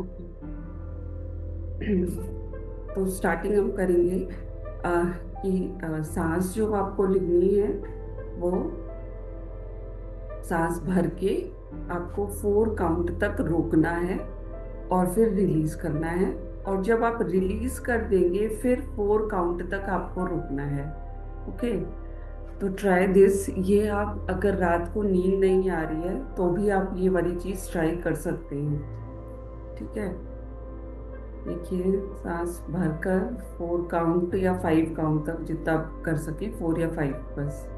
Okay. तो starting हम करेंगे कि सांस जो आपको लेनी है वो सांस भर के आपको 4 काउंट तक रोकना है और फिर रिलीज करना है। और जब आप रिलीज कर देंगे फिर 4 काउंट तक आपको रुकना है। ओके। तो ट्राई दिस। ये आप अगर रात को नींद नहीं आ रही है तो भी आप ये वाली चीज ट्राई कर सकते हैं। ठीक है। देखिए, सांस भरकर 4 काउंट या 5 काउंट तक जितना आप कर सके, 4 या 5 बस।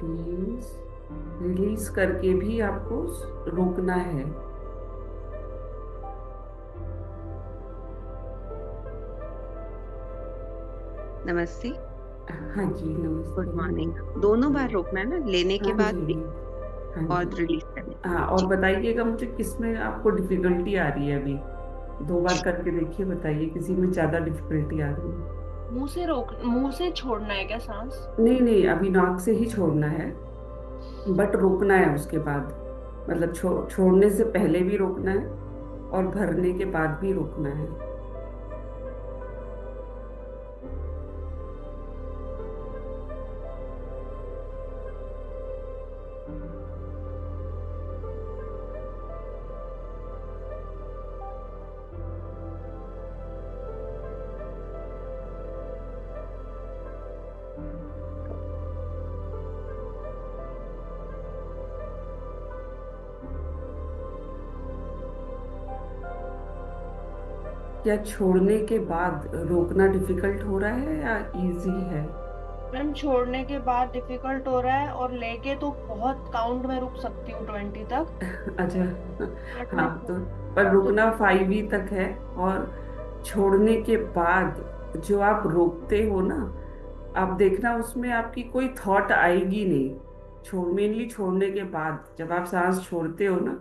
रिलीज। रिलीज करके भी आपको रोकना है। नमस्ते। हाँ जी, गुड नमस्ते। मॉर्निंग। दोनों बार रोकना है ना, लेने के हाँ बाद जी। भी हाँ और जी। रिलीज करने के हाँ, बाद। और जी। बताइएगा मुझे किसमें आपको डिफिकल्टी आ रही है अभी। 2 बार करके देखिए, बताइए किसी में ज्यादा डिफिकल्टी आ रही है। मुंह से छोड़ना है क्या सांस? नहीं नहीं, अभी नाक से ही छोड़ना है। बट रोकना है उसके बाद। मतलब छोड़ने से पहले भी रोकना है और भरने के बाद भी रोकना है। क्या छोड़ने के बाद रोकना डिफिकल्ट हो रहा है या इजी है? मैम, छोड़ने के बाद डिफिकल्ट हो रहा है और लेके तो बहुत काउंट में रुक सकती हूँ 20 तक। अच्छा। बट मैं हाँ, तो पर तो रुकना 5 ही तक है। और छोड़ने के बाद जो आप रोकते हो ना, आप देखना उसमें आपकी कोई थॉट आएगी नहीं। मेनली छोड़ने के बाद जब आप सांस छोड़ते हो ना,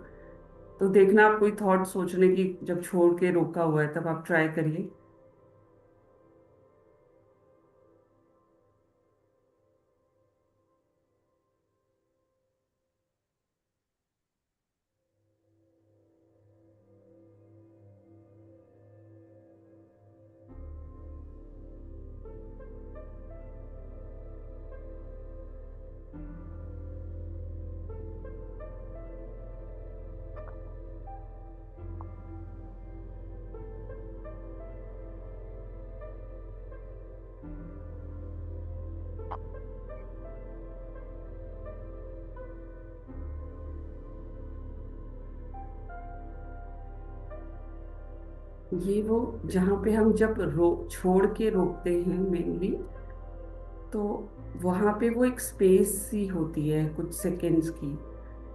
तो देखना आप कोई थॉट सोचने की, जब छोड़ के रोका हुआ है तब आप ट्राई करिए। ये वो जहाँ पे हम जब छोड़ के रोकते हैं मेनली, तो वहां पे वो एक स्पेस सी होती है कुछ सेकेंड्स की।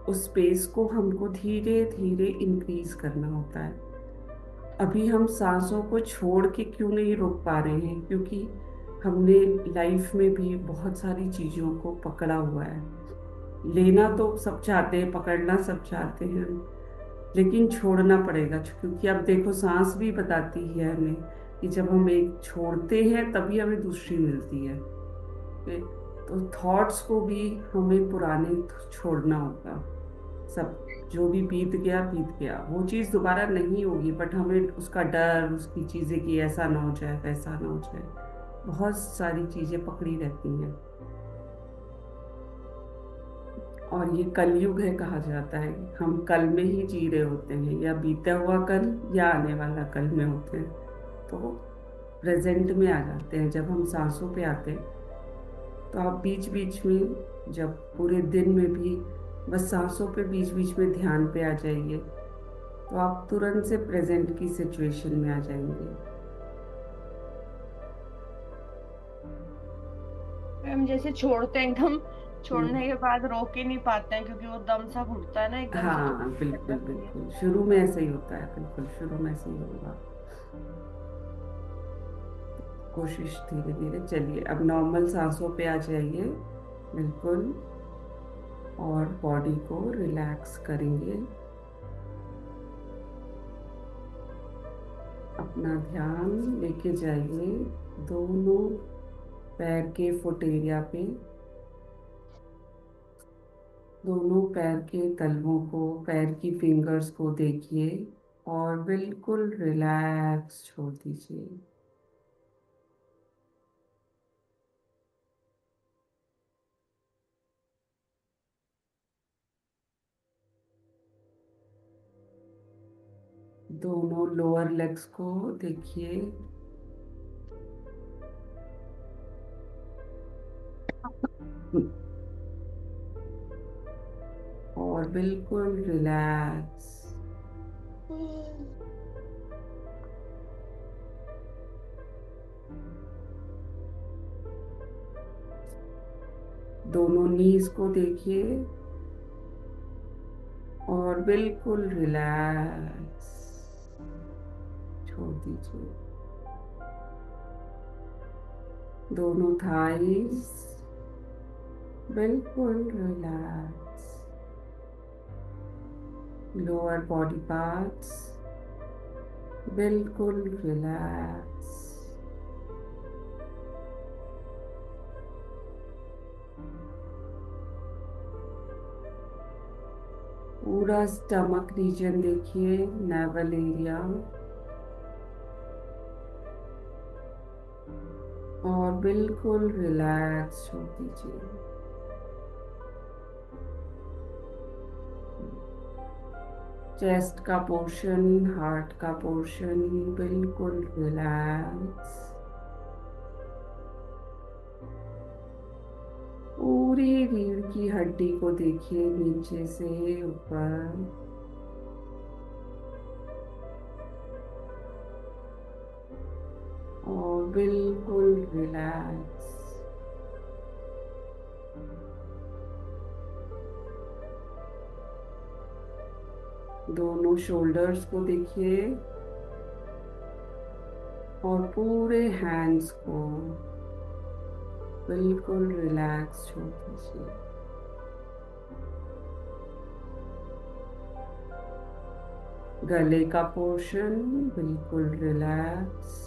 उस स्पेस को हमको धीरे धीरे इंक्रीज करना होता है। अभी हम सांसों को छोड़ के क्यों नहीं रोक पा रहे हैं? क्योंकि हमने लाइफ में भी बहुत सारी चीजों को पकड़ा हुआ है। लेना तो सब चाहते हैं, पकड़ना सब चाहते हैं, लेकिन छोड़ना पड़ेगा। क्योंकि अब देखो, सांस भी बताती है हमें कि जब हम एक छोड़ते हैं तभी हमें दूसरी मिलती है। ओके? तो थॉट्स को भी हमें पुराने छोड़ना होगा। सब जो भी बीत गया वो चीज़ दोबारा नहीं होगी, बट हमें उसका डर, उसकी चीज़ें कि ऐसा ना हो जाए वैसा ना हो जाए, बहुत सारी चीज़ें पकड़ी रहती हैं। और ये कलयुग है, कहा जाता है कि हम कल में ही जी रहे होते हैं, या बीता हुआ कल या आने वाला कल में होते हैं। तो प्रेजेंट में आ जाते हैं जब हम सांसों पे आते हैं। तो आप बीच बीच में, जब पूरे दिन में भी बस सांसों पे बीच बीच में ध्यान पे आ जाइए, तो आप तुरंत से प्रेजेंट की सिचुएशन में आ जाएंगे। मैम, जैसे छोड़ते हैं एकदम, हम्म। छोड़ने के बाद रोक ही नहीं पाते हैं क्योंकि वो दम सा घुटता है ना, एकदम से हाँ, थोड़ी लग बिल्कुल जाती है। बिल्कुल, शुरू में ऐसे ही होता है, बिल्कुल शुरू में ऐसे ही होगा। कोशिश धीरे धीरे चलिए, अब नॉर्मल सांसों पे आ जाइए। बिल्कुल। और बॉडी को रिलैक्स करेंगे। अपना ध्यान लेके जाइए दोनों पैर के फुट एरिया पे। दोनों पैर के तलवों को, पैर की फिंगर्स को देखिए और बिल्कुल रिलैक्स छोड़ दीजिए। दोनों लोअर लेग्स को देखिए और बिल्कुल रिलैक्स। दोनों नीज को देखिए और बिल्कुल रिलैक्स छोड़ दीजिए। दोनों थाइस बिल्कुल रिलैक्स। लोअर बॉडी पार्ट्स बिल्कुल रिलैक्स। पूरा स्टमक रीजन देखिए, नेवल एरिया, और बिल्कुल रिलैक्स छोड़ दीजिए। चेस्ट का पोर्शन, हार्ट का पोर्शन बिल्कुल रिलैक्स। पूरी रीढ़ की हड्डी को देखिए नीचे से ऊपर, और बिल्कुल रिलैक्स। दोनों शोल्डर्स को देखिए और पूरे हैंड्स को बिल्कुल रिलैक्स छोड़ दीजिए। गले का पोर्शन बिल्कुल रिलैक्स।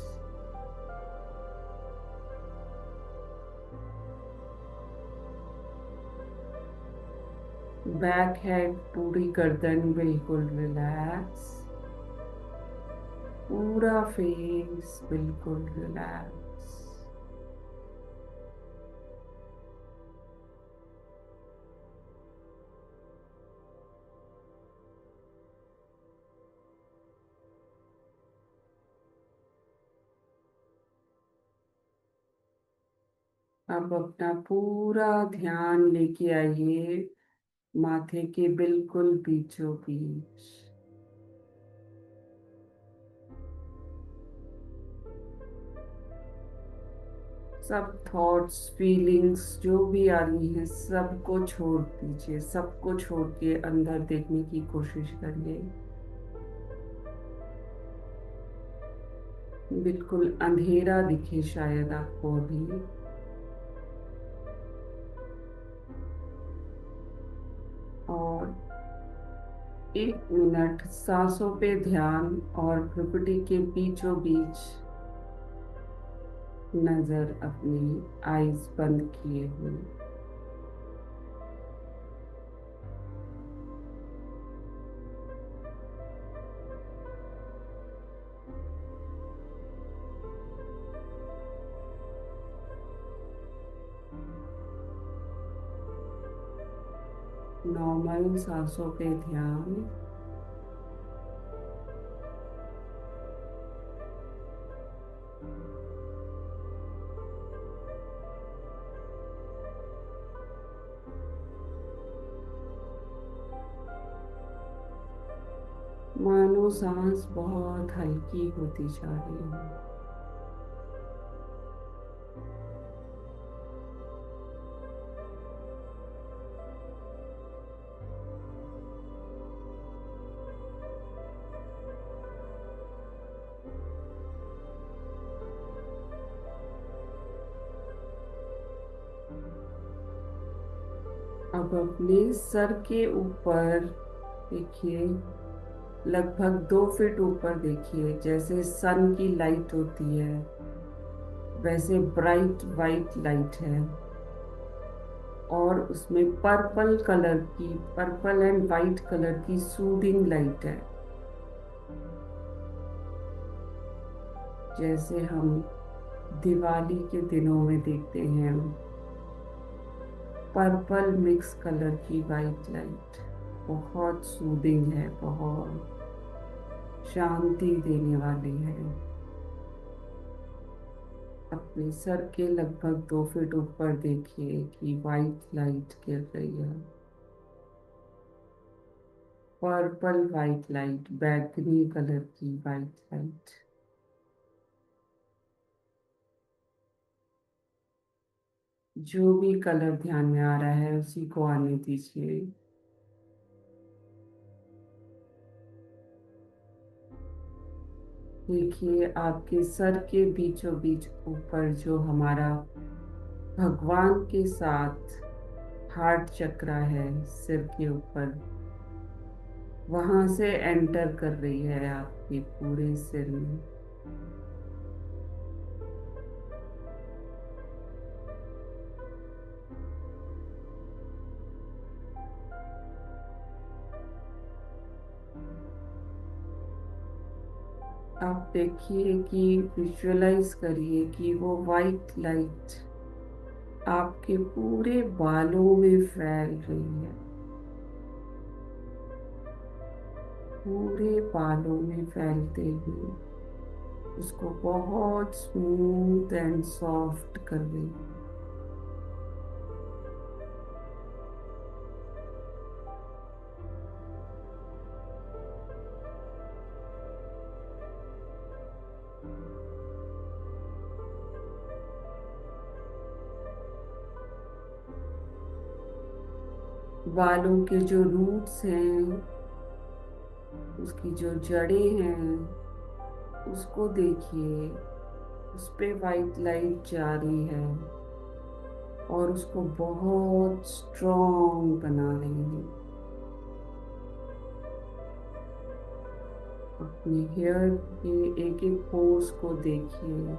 बैक हेड, पूरी गर्दन बिल्कुल रिलैक्स। पूरा फेस बिल्कुल रिलैक्स। अब अपना पूरा ध्यान लेके आइए माथे के बिल्कुल बीचों बीच। सब थॉट्स, फीलिंग्स जो भी आ रही हैं सबको छोड़ दीजिए, सबको छोड़ के अंदर देखने की कोशिश करिए। बिल्कुल अंधेरा दिखे शायद आपको अभी। और 1 मिनट सांसों पे ध्यान और भ्रुकुटी के बीचों बीच नजर अपनी आईज बंद किए हुए। नॉर्मल सांसों पे ध्यान। मानो सांस बहुत हल्की होती जा रही है। अब अपने सर के ऊपर देखिए, लगभग 2 फीट ऊपर देखिए, जैसे सन की लाइट होती है वैसे ब्राइट वाइट लाइट है। और उसमें पर्पल एंड वाइट कलर की सूदिंग लाइट है, जैसे हम दिवाली के दिनों में देखते हैं। पर्पल मिक्स कलर की वाइट लाइट बहुत सूदिंग है, बहुत शांति देने वाली है। अपने सर के लगभग 2 फीट ऊपर देखिए कि वाइट लाइट गिर रही है। पर्पल वाइट लाइट, बैगनी कलर की वाइट लाइट। जो भी कलर ध्यान में आ रहा है उसी को आने दीजिए। देखिए आपके सर के बीचों बीच ऊपर जो हमारा भगवान के साथ हार्ट चक्र है सिर के ऊपर, वहां से एंटर कर रही है आपके पूरे सिर में। आप देखिए कि विजुअलाइज करिए कि वो वाइट लाइट आपके पूरे बालों में फैल रही है, पूरे बालों में फैलते हुए उसको बहुत स्मूथ एंड सॉफ्ट कर रही है। बालों के जो रूट्स हैं, उसकी जो जड़ें हैं, उसको देखिए, उस पे वाइट लाइट जा रही है और उसको बहुत स्ट्रॉन्ग बना रही है। अपने हेयर के एक एक पोर्स को देखिए।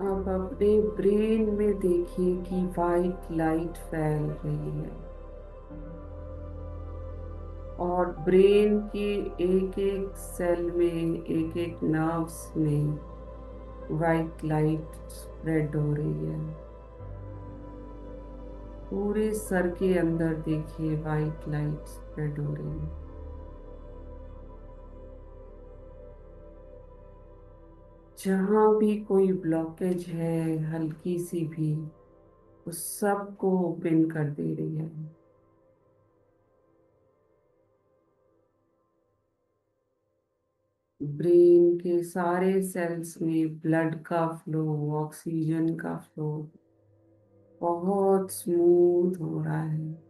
अब अपने ब्रेन में देखिए कि वाइट लाइट फैल रही है और ब्रेन के एक एक सेल में, एक एक नर्व्स में वाइट लाइट स्प्रेड हो रही है। पूरे सर के अंदर देखिए वाइट लाइट स्प्रेड हो रही है। जहाँ भी कोई ब्लॉकेज है हल्की सी भी, उस सब को ओपन कर दे रही है। ब्रेन के सारे सेल्स में ब्लड का फ्लो, ऑक्सीजन का फ्लो बहुत स्मूथ हो रहा है।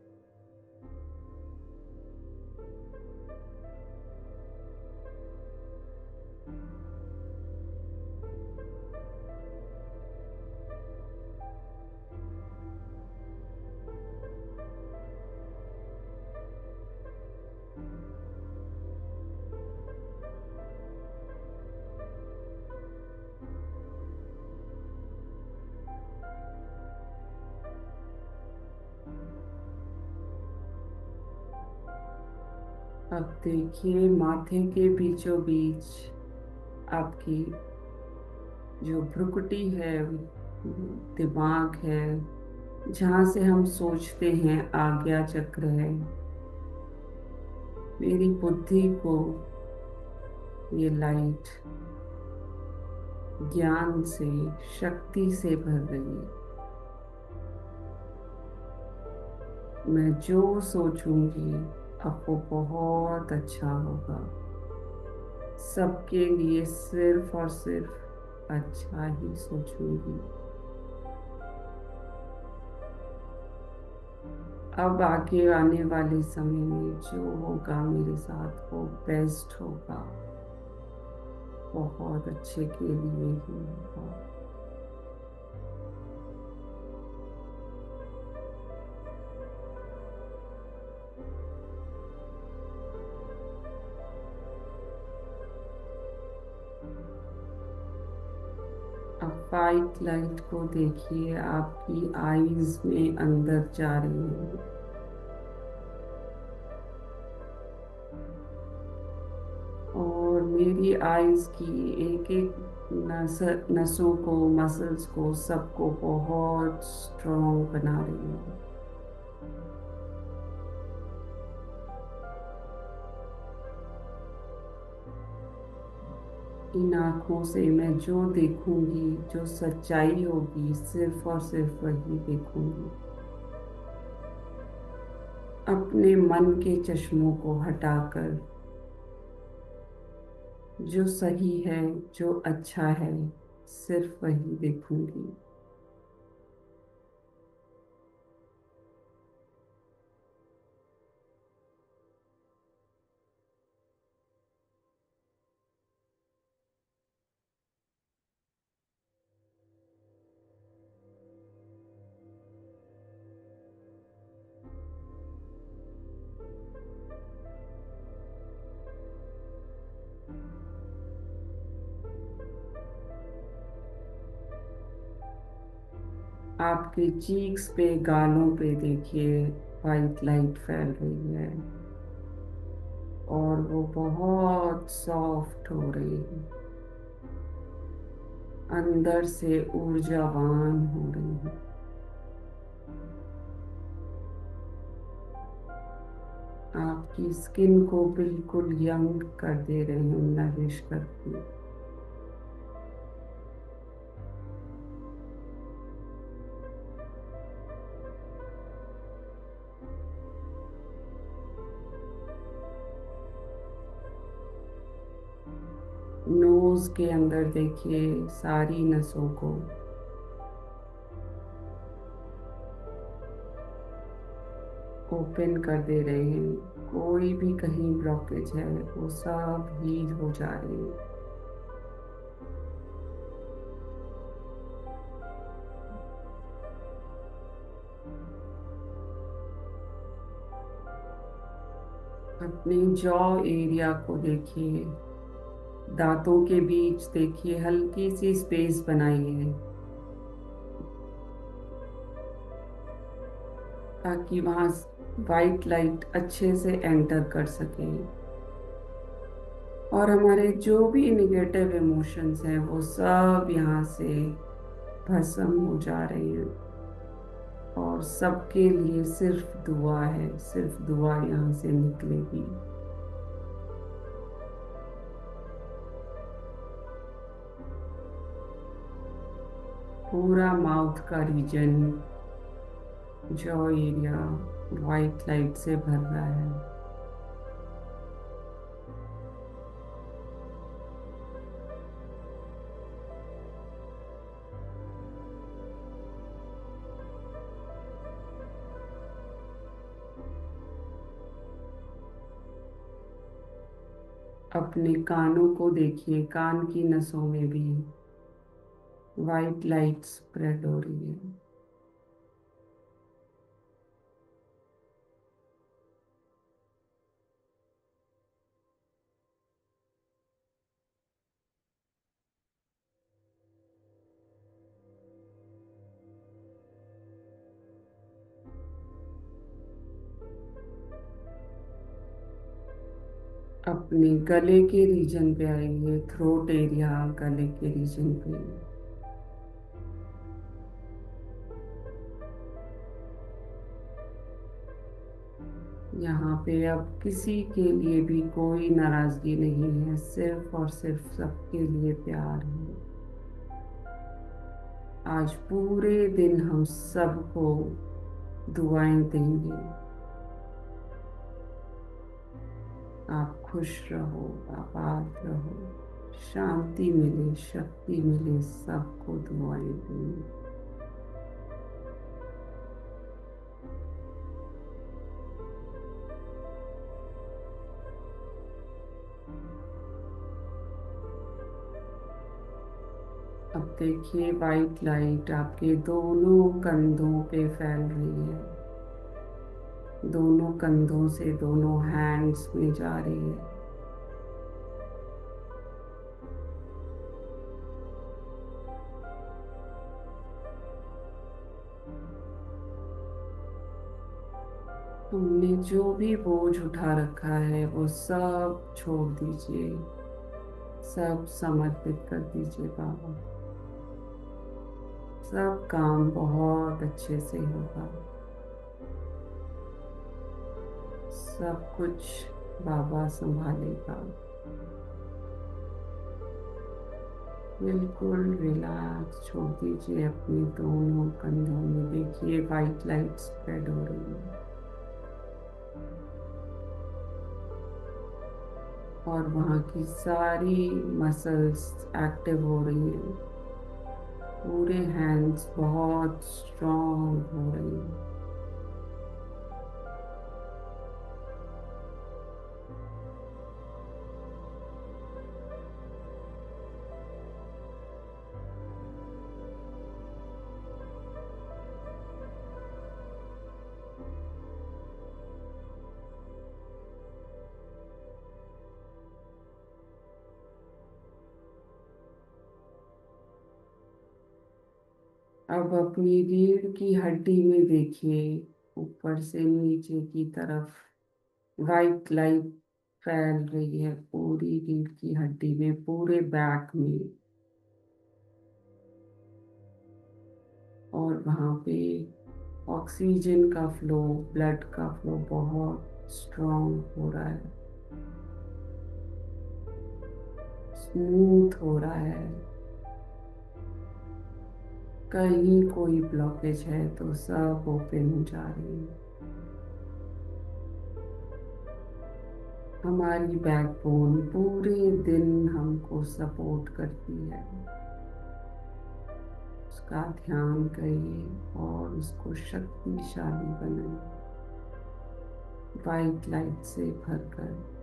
अब देखिए माथे के बीचों बीच आपकी जो भ्रुकुटी है, दिमाग है, जहाँ से हम सोचते हैं, आज्ञा चक्र है। मेरी बुद्धि को ये लाइट ज्ञान से, शक्ति से भर रही है। मैं जो सोचूंगी अब वो बहुत अच्छा होगा। सबके लिए सिर्फ और सिर्फ अच्छा ही सोचूंगी। अब आगे आने वाले समय में जो होगा मेरे साथ वो बेस्ट होगा, बहुत अच्छे के लिए ही होगा। वाइट लाइट को देखिए, आपकी आईज में अंदर जा रही है। और मेरी आईज की एक एक नसों को, मसल्स को, सबको बहुत स्ट्रॉन्ग बना रही है। इन आँखों से मैं जो देखूंगी, जो सच्चाई होगी, सिर्फ और सिर्फ वही देखूंगी। अपने मन के चश्मों को हटाकर जो सही है, जो अच्छा है, सिर्फ वही देखूंगी। आपके चीक्स पे, गालों पे देखिए वाइट लाइट फैल रही है और वो बहुत सॉफ्ट हो रही है, अंदर से ऊर्जावान हो रही है। आपकी स्किन को बिल्कुल यंग कर दे रहे हैं, नरिश करके। नोज के अंदर देखिए सारी नसों को, ओपन कर दे रहे हैं। कोई भी कहीं ब्लॉकेज है वो सब हील हो जा रहे हैं। अपने जॉ एरिया को देखिए, दांतों के बीच देखिए हल्की सी स्पेस बनाइए ताकि वहां वाइट लाइट अच्छे से एंटर कर सके और हमारे जो भी निगेटिव इमोशंस हैं वो सब यहाँ से भस्म हो जा रहे हैं। और सबके लिए सिर्फ दुआ है, सिर्फ दुआ यहाँ से निकलेगी। पूरा माउथ का region, jaw area white light से भर रहा है। अपने कानों को देखिए, कान की नसों में भी वाइट लाइट स्प्रेड हो रही है। अपने गले के रीजन पे आएंगे, थ्रोट एरिया, गले के रीजन पे। यहाँ पे अब किसी के लिए भी कोई नाराजगी नहीं है, सिर्फ और सिर्फ सबके लिए प्यार है। आज पूरे दिन हम सबको दुआएं देंगे। आप खुश रहो, आबाद रहो, शांति मिले, शक्ति मिले, सबको दुआएं देंगे। अब देखिए वाइट लाइट आपके दोनों कंधों पे फैल रही है, दोनों कंधों से दोनों हैंड्स में जा रही है। हमने जो भी बोझ उठा रखा है वो सब छोड़ दीजिए, सब समर्पित कर दीजिए बाबा। सब काम बहुत अच्छे से होगा। सब कुछ बाबा संभालेगा। बिल्कुल रिलैक्स, छोड़ दीजिए अपने दोनों कंधों में। देखिए वाइट लाइट स्प्रेड हो रही है और वहाँ की सारी मसल्स एक्टिव हो रही हैं। पूरे हैंड्स बहुत स्ट्रॉन्ग हो रही हैं। अब अपनी रीढ़ की हड्डी में देखिए, ऊपर से नीचे की तरफ वाइट लाइट फैल रही है पूरी रीढ़ की हड्डी में, पूरे बैक में। और वहाँ पे ऑक्सीजन का फ्लो, ब्लड का फ्लो बहुत स्ट्रॉन्ग हो रहा है, स्मूथ हो रहा है। कहीं कोई ब्लॉकेज है तो सब ओपन हो जा रहे हैं। हमारी बैकबोन पूरे दिन हमको सपोर्ट करती है। उसका ध्यान करिए और उसको शक्तिशाली बनाइए वाइट लाइट से भरकर।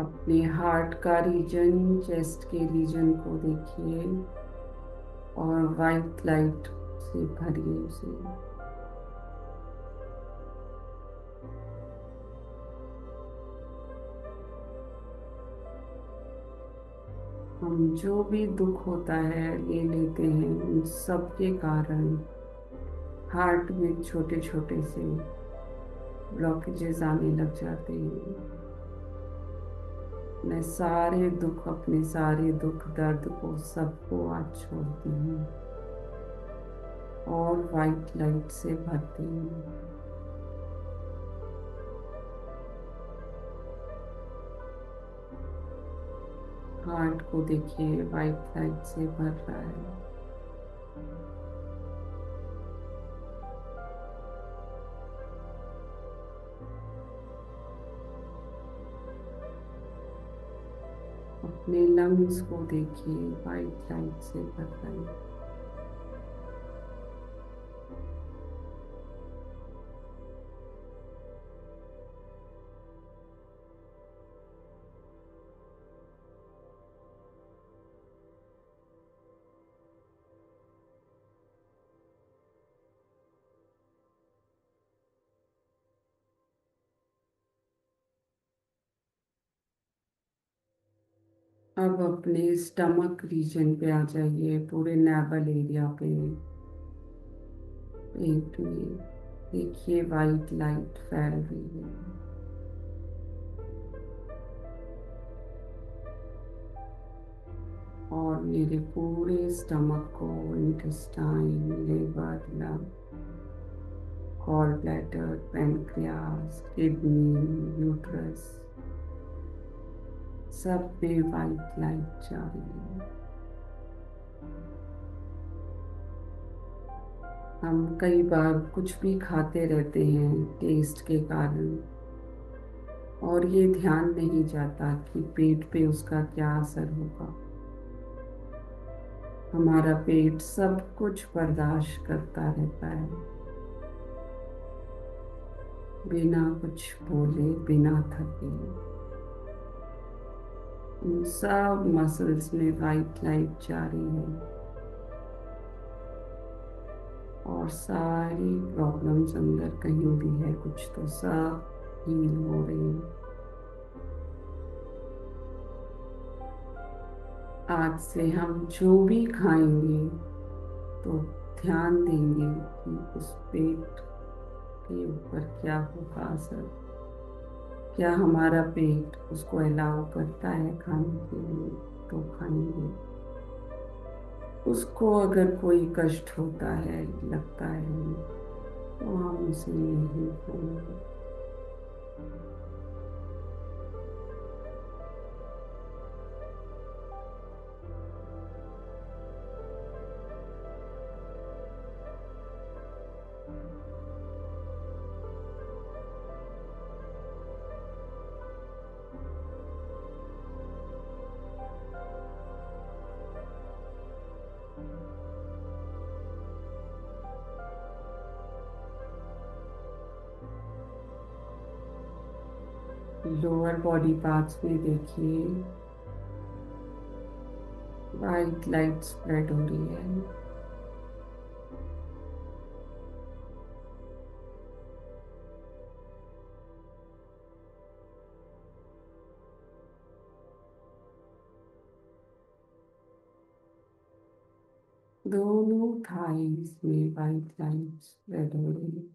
अपने हार्ट का रीजन, चेस्ट के रीजन को देखिए और वाइट लाइट से भरिए उसे। हम जो भी दुख होता है ले लेते हैं, उन सब के कारण हार्ट में छोटे छोटे से ब्लॉकेजेस आने लग जाते हैं। मैं सारे दुख, अपने सारे दुख दर्द को सबको आज छोड़ती हूँ और वाइट लाइट से भरती हूँ। हार्ट को देखिए वाइट लाइट से भर रहा है। अपने लंग्स को देखिए वाइट लाइट से भर रहे हैं। अब अपने स्टमक रीजन पे आ जाइए, पूरे नेवल एरिया पे, पेट में देखिए वाइट लाइट फैल रही है। और मेरे पूरे स्टमक को, intestine, liver, lung, gallbladder, pancreas, kidney, uterus, सब में वाइट लाइट जा रही है। हम कई बार कुछ भी खाते रहते हैं टेस्ट के कारण, और ये ध्यान नहीं जाता कि पेट पे उसका क्या असर होगा। हमारा पेट सब कुछ बर्दाश्त करता रहता है, बिना कुछ बोले, बिना थके, उन सब मसल्स में वाइट लाइट जारी है और सारी प्रॉब्लम्स अंदर कहीं भी है कुछ तो सब हील हो रही है। आज से हम जो भी खाएंगे तो ध्यान देंगे कि उस पेट के ऊपर क्या होगा असर। क्या हमारा पेट उसको अलाउ करता है खाने के लिए तो खाएंगे। उसको अगर कोई कष्ट होता है, लगता है, तो हम उसे नहीं खाएंगे। लोअर बॉडी पार्ट्स में देखिए, वाइट लाइट स्प्रेड हो रही है। दोनों थाइस में वाइट लाइट स्प्रेड हो रही है।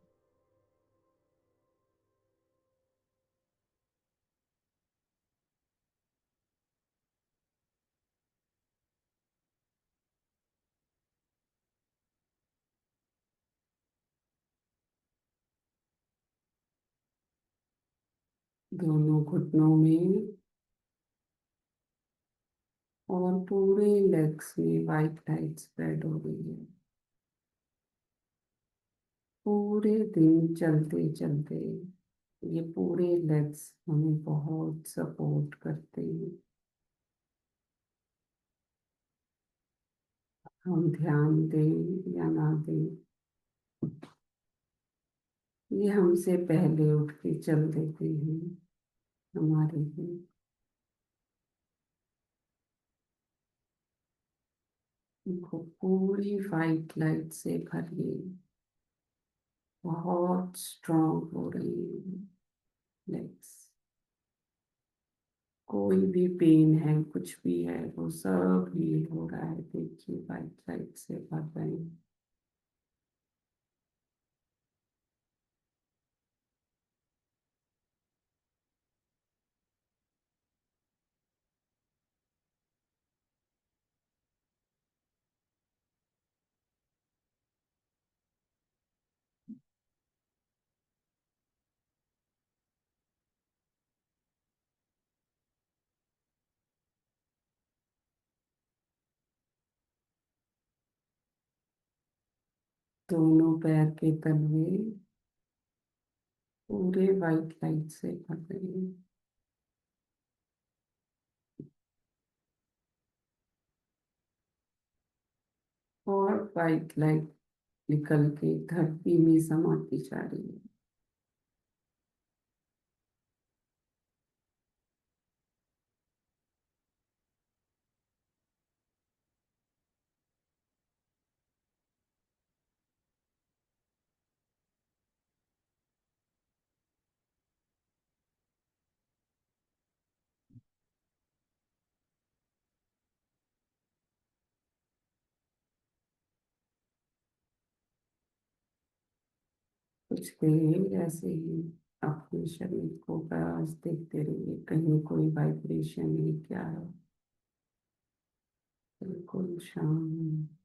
दोनों घुटनों में और पूरे लेग्स में वाइट लाइट स्प्रेड हो रही है। पूरे दिन चलते चलते ये पूरे लेग्स हमें बहुत सपोर्ट करते हैं। हम ध्यान दें या ना दें, ये हमसे पहले उठ के चल देते हैं हमारे लिए। इनको पूरी वाइट लाइट से भरिए, बहुत स्ट्रांग हो रही है लेग्स। कोई भी पेन है, कुछ भी है, वो सब हील हो रहा है। देखिए वाइट लाइट से भर रहे हैं। दोनों पैर के तलवे पूरे वाइट लाइट से भर रहे हैं। और वाइट लाइट निकल के धरती में समाती जा रही है। कुछ देर ऐसे ही अपने शरीर को बस देखते रहिए, कहीं कोई वाइब्रेशन है क्या है। बिल्कुल शांत।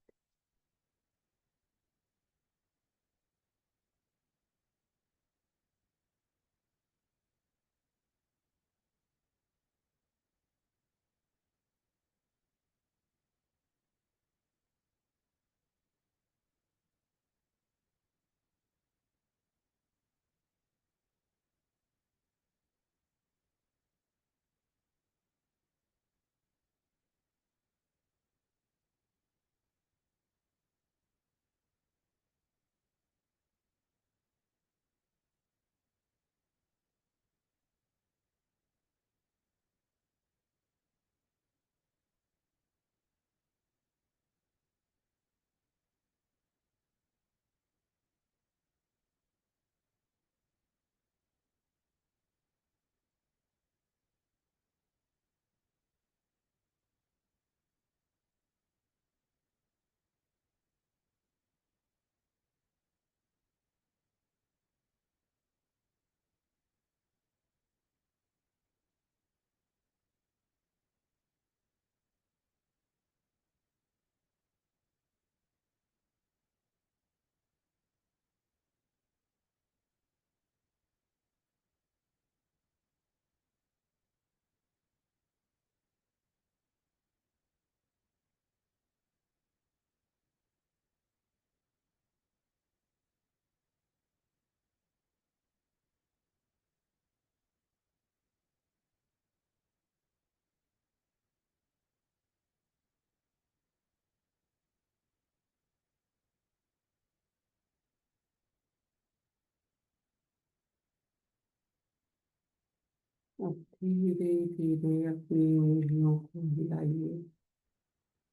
अब धीरे धीरे अपनी उंगलियों को हिलाइए,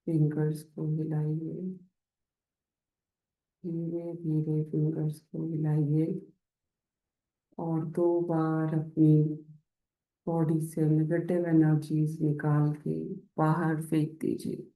फिंगर्स को हिलाइए, धीरे धीरे फिंगर्स को हिलाइए और 2 बार अपनी बॉडी से नेगेटिव एनर्जीज निकाल के बाहर फेंक दीजिए।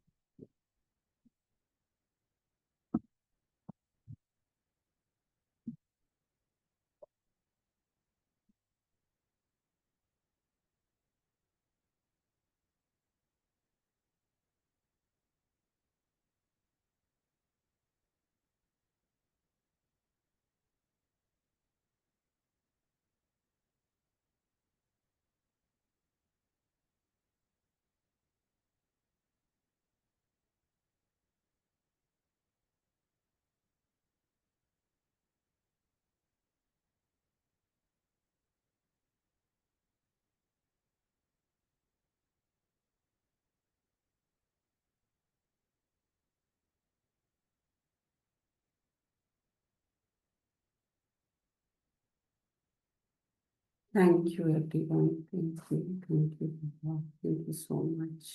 Thank you everyone, thank you so much.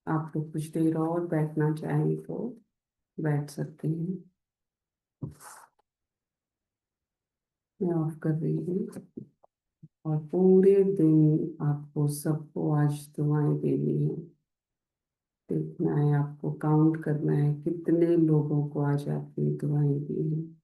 आप लोग कुछ देर और बैठना चाहें तो बैठ सकते हैं। मैं ऑफ कर रही हूँ। और पूरे दिन आपको सबको आज दुआएं देनी है। देखना है, आपको काउंट करना है कितने लोगों को आज आपने दुआएं दी हैं।